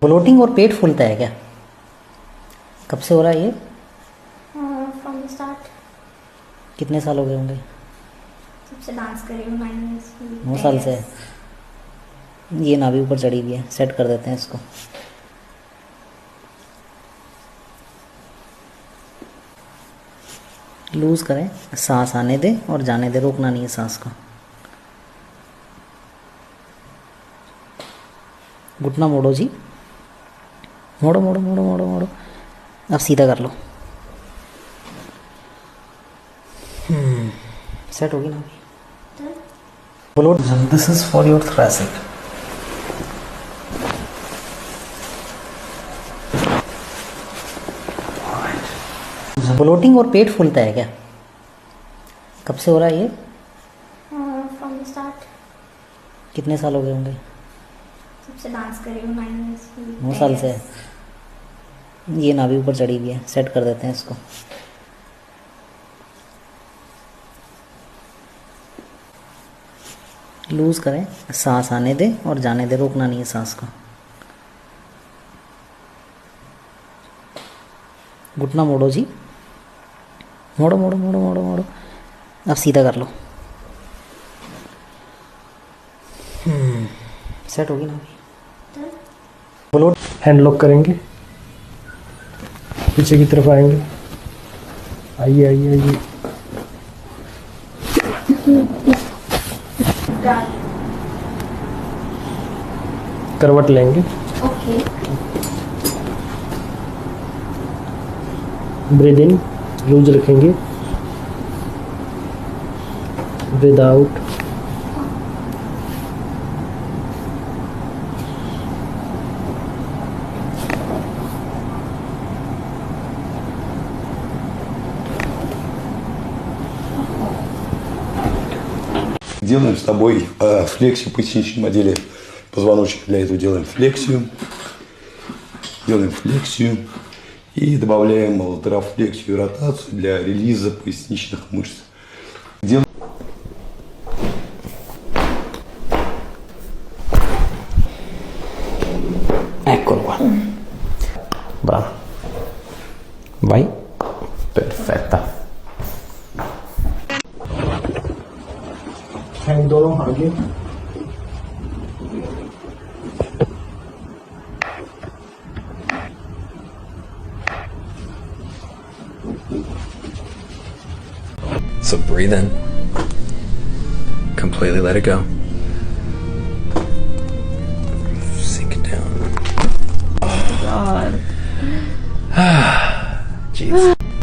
Bloating और पेट फूलता है क्या? कब से हो रहा है ये? From the start. कितने साल हो गए होंगे? सबसे डांस कर रही हूँ 9 years। 9 साल से। ये नाभि ऊपर चढ़ी हुई है, सेट कर देते हैं इसको। लूज करें, सांस आने दे और जाने दे, रोकना नहीं है सांस को। घुटना मोड़ो जी, मोड़ो मोड़ो मोड़ो मोड़ो मोड़ो। अब सीधा कर लो। सेट होगी ना अभी? बोलो, this is for your thoracic. Bloating और पेट फूलता है क्या? कब से हो रहा है ये? From the start. कितने साल हो गए होंगे? सबसे डांस कर रही हूँ 9 years। 9 साल से। ये नाभि ऊपर चढ़ी हुई है, सेट कर देते हैं इसको। लूज करें, सांस आने दे और जाने दे, रोकना नहीं है सांस को। घुटना मोड़ो जी, मोड़ो मोड़ो मोड़ो मोड़ो मोड़ो। अब सीधा कर लो। सेट होगी ना अभी? बोलो। हैंड लॉक करेंगे, पीछे की तरफ आएंगे। आइए आइए आइए। करवट लेंगे। ओके। ब्रीद इन, लूज रखेंगे। Breathe out. Делаем с тобой флексию поясничной модели позвоночника. Для этого делаем флексию. Делаем флексию. И добавляем латерофлексию и ротацию для релиза поясничных мышц. Делаем... Eccolo qua. Bravo. Vai. Perfetta. Hand दोनों आगे। So breathe in. Completely let it go.